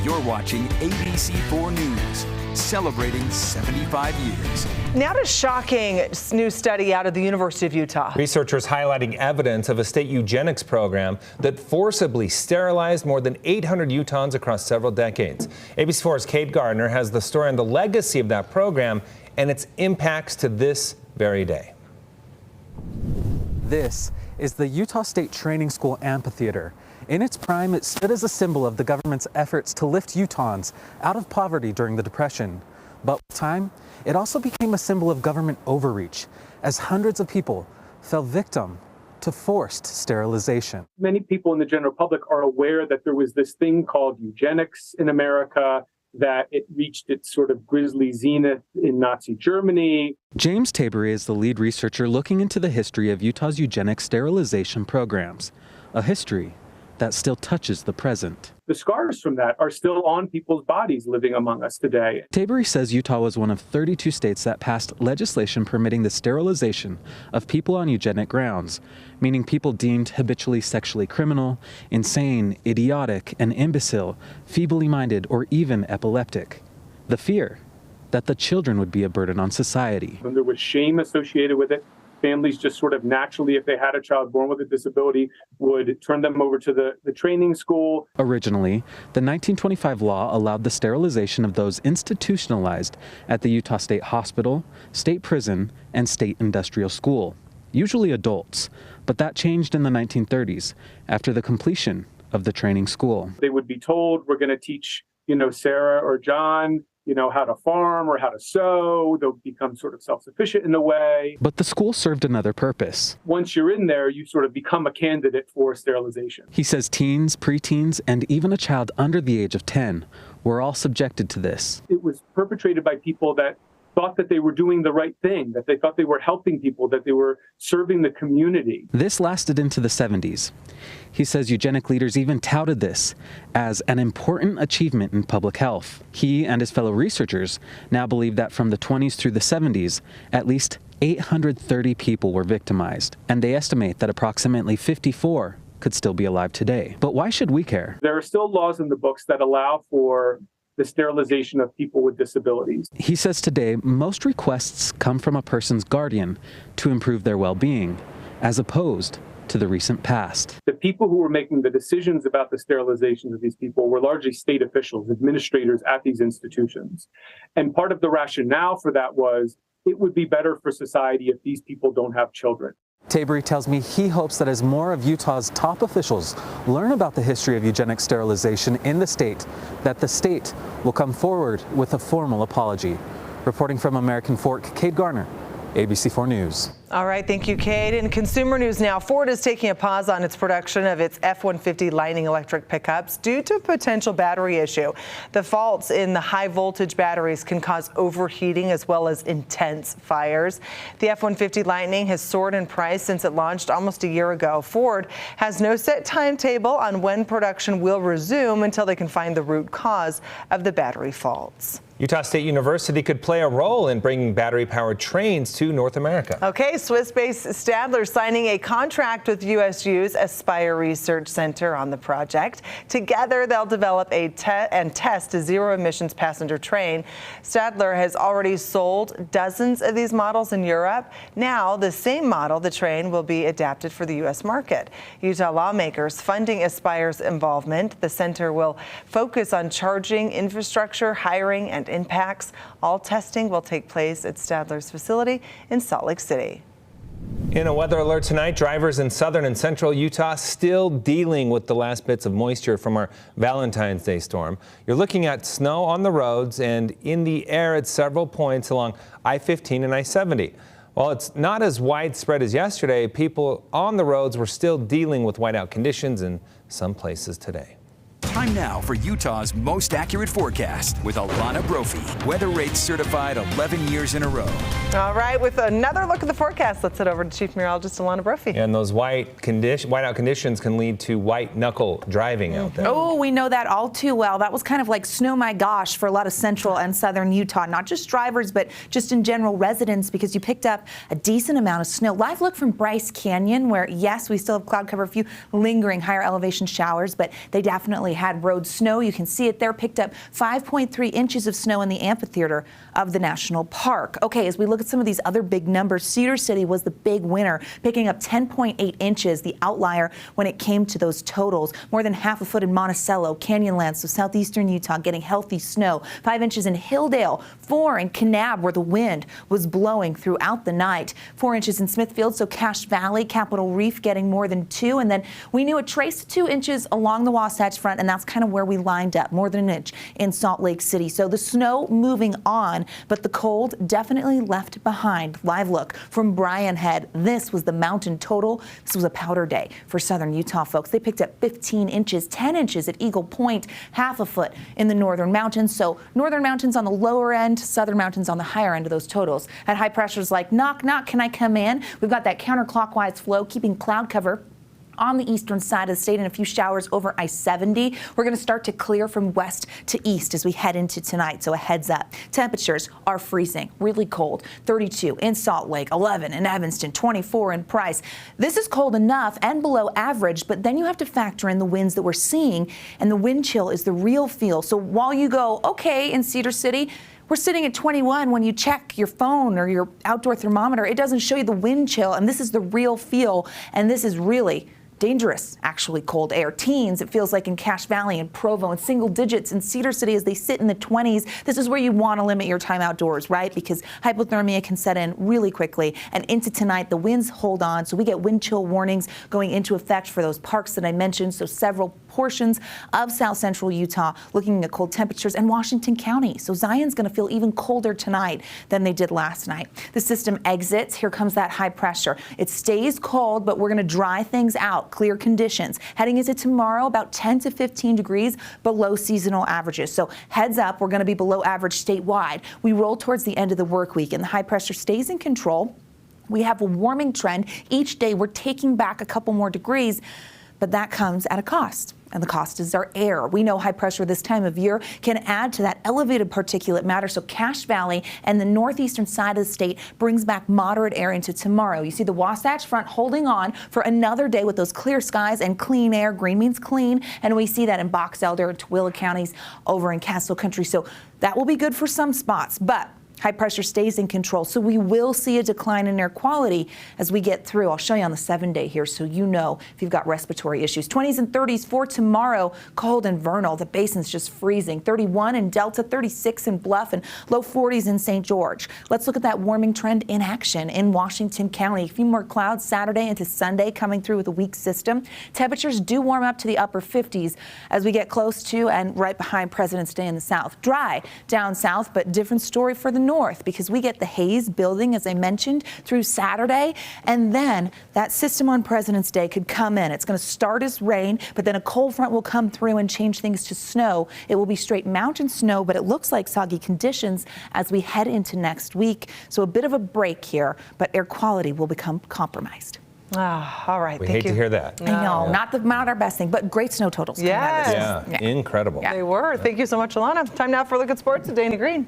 You're watching ABC4 News, celebrating 75 years. Now to shocking new study out of the University of Utah. Researchers highlighting evidence of a state eugenics program that forcibly sterilized more than 800 Utahns across several decades. ABC4's Kate Gardner has the story on the legacy of that program and its impacts to this very day. This is the Utah State Training School Amphitheater. In its prime, it stood as a symbol of the government's efforts to lift Utahns out of poverty during the Depression. But with time, it also became a symbol of government overreach, as hundreds of people fell victim to forced sterilization. Many people in the general public are aware that there was this thing called eugenics in America, that it reached its sort of grisly zenith in Nazi Germany. James Tabery is the lead researcher looking into the history of Utah's eugenic sterilization programs, a history that still touches the present. The scars from that are still on people's bodies living among us today. Tabery says Utah was one of 32 states that passed legislation permitting the sterilization of people on eugenic grounds, meaning people deemed habitually sexually criminal, insane, idiotic, and imbecile, feebly minded, or even epileptic. The fear that the children would be a burden on society. When there was shame associated with it, families just sort of naturally, if they had a child born with a disability, would turn them over to the training school. Originally, the 1925 law allowed the sterilization of those institutionalized at the Utah State Hospital, state prison, and state industrial school, usually adults. But that changed in the 1930s after the completion of the training school. They would be told, we're going to teach, Sarah or John, how to farm or how to sew. They'll become sort of self-sufficient in a way. But the school served another purpose. Once you're in there, you sort of become a candidate for sterilization. He says teens, preteens, and even a child under the age of 10 were all subjected to this. It was perpetrated by people that thought that they were doing the right thing, that they thought they were helping people, that they were serving the community. This lasted into the 70s. He says eugenic leaders even touted this as an important achievement in public health. He and his fellow researchers now believe that from the 20s through the 70s, at least 830 people were victimized, and they estimate that approximately 54 could still be alive today. But why should we care? There are still laws in the books that allow for the sterilization of people with disabilities. He says today most requests come from a person's guardian to improve their well-being, as opposed to the recent past. The people who were making the decisions about the sterilization of these people were largely state officials, administrators at these institutions. And part of the rationale for that was it would be better for society if these people don't have children. Tabery tells me he hopes that as more of Utah's top officials learn about the history of eugenic sterilization in the state, that the state will come forward with a formal apology. Reporting from American Fork, Kate Garner, ABC4 News. All right, thank you, Kate. In consumer news now, Ford is taking a pause on its production of its F-150 Lightning electric pickups due to a potential battery issue. The faults in the high voltage batteries can cause overheating as well as intense fires. The F-150 Lightning has soared in price since it launched almost a year ago. Ford has no set timetable on when production will resume until they can find the root cause of the battery faults. Utah State University could play a role in bringing battery-powered trains to North America. Okay, Swiss-based Stadler signing a contract with USU's Aspire Research Center on the project. Together, they'll develop and test a zero-emissions passenger train. Stadler has already sold dozens of these models in Europe. Now, the same model, the train, will be adapted for the U.S. market. Utah lawmakers funding Aspire's involvement. The center will focus on charging infrastructure, hiring, and impacts. All testing will take place at Stadler's facility in Salt Lake City. In a weather alert tonight, drivers in southern and central Utah still dealing with the last bits of moisture from our Valentine's Day storm. You're looking at snow on the roads and in the air at several points along I-15 and I-70. While it's not as widespread as yesterday, people on the roads were still dealing with whiteout conditions in some places today. Time now for Utah's most accurate forecast with Alana Brophy. Weather rates certified 11 years in a row. All right, with another look at the forecast, let's head over to Chief Meteorologist Alana Brophy. And those whiteout conditions can lead to white knuckle driving out there. Oh, we know that all too well. That was kind of like snow my gosh for a lot of central and southern Utah, not just drivers, but just in general residents, because you picked up a decent amount of snow. Live look from Bryce Canyon, where yes, we still have cloud cover, a few lingering higher elevation showers, but they definitely have had road snow. You can see it there, picked up 5.3 inches of snow in the amphitheater of the national park. Okay, as we look at some of these other big numbers, Cedar City was the big winner, picking up 10.8 inches, the outlier when it came to those totals. More than half a foot in Monticello, Canyonlands, so southeastern Utah getting healthy snow. 5 inches in Hilldale, 4 in Kanab where the wind was blowing throughout the night. 4 inches in Smithfield, so Cache Valley, Capitol Reef getting more than 2. And then we knew a trace to 2 inches along the Wasatch Front, and that's kind of where we lined up, more than an inch in Salt Lake City. So the snow moving on, but the cold definitely left behind. Live look from Bryan Head. This was the mountain total. This was a powder day for southern Utah folks. They picked up 15 inches, 10 inches at Eagle Point, half a foot in the northern mountains. So northern mountains on the lower end, southern mountains on the higher end of those totals. At high pressures like knock, knock, can I come in? We've got that counterclockwise flow keeping cloud cover on the eastern side of the state and a few showers over I-70. We're going to start to clear from west to east as we head into tonight, so a heads up. Temperatures are freezing, really cold. 32 in Salt Lake, 11 in Evanston, 24 in Price. This is cold enough and below average, but then you have to factor in the winds that we're seeing, and the wind chill is the real feel. So while you go, okay, in Cedar City, we're sitting at 21. When you check your phone or your outdoor thermometer, it doesn't show you the wind chill, and this is the real feel, and this is really dangerous, actually cold air. Teens, it feels like in Cache Valley and Provo, and single digits in Cedar City as they sit in the 20s. This is where you want to limit your time outdoors, right? Because hypothermia can set in really quickly. And into tonight, the winds hold on, so we get wind chill warnings going into effect for those parks that I mentioned. So several portions of south central Utah looking at cold temperatures, and Washington County. So Zion's going to feel even colder tonight than they did last night. The system exits. Here comes that high pressure. It stays cold, but we're going to dry things out. Clear conditions. Heading into tomorrow, about 10 to 15 degrees below seasonal averages. So heads up, we're going to be below average statewide. We roll towards the end of the work week, and the high pressure stays in control. We have a warming trend. Each day we're taking back a couple more degrees, but that comes at a cost. And the cost is our air. We know high pressure this time of year can add to that elevated particulate matter. So Cache Valley and the northeastern side of the state brings back moderate air into tomorrow. You see the Wasatch Front holding on for another day with those clear skies and clean air. Green means clean. And we see that in Box Elder and Tooele counties over in Castle Country. So that will be good for some spots. But high pressure stays in control, so we will see a decline in air quality as we get through. I'll show you on the 7-day here so you know if you've got respiratory issues. 20s and 30s for tomorrow, cold and vernal. The basin's just freezing. 31 in Delta, 36 in Bluff, and low 40s in St. George. Let's look at that warming trend in action in Washington County. A few more clouds Saturday into Sunday coming through with a weak system. Temperatures do warm up to the upper 50s as we get close to and right behind President's Day in the south. Dry down south, but different story for the north because we get the haze building, as I mentioned, through Saturday, and then that system on President's Day could come in. It's going to start as rain, but then a cold front will come through and change things to snow. It will be straight mountain snow, but it looks like soggy conditions as we head into next week. So a bit of a break here, but air quality will become compromised. All right. We hate to hear that. I know, not our best thing, but great snow totals. Yes. Yeah, incredible. They were. Thank you so much, Alana. Time now for a look at sports with Dana Green.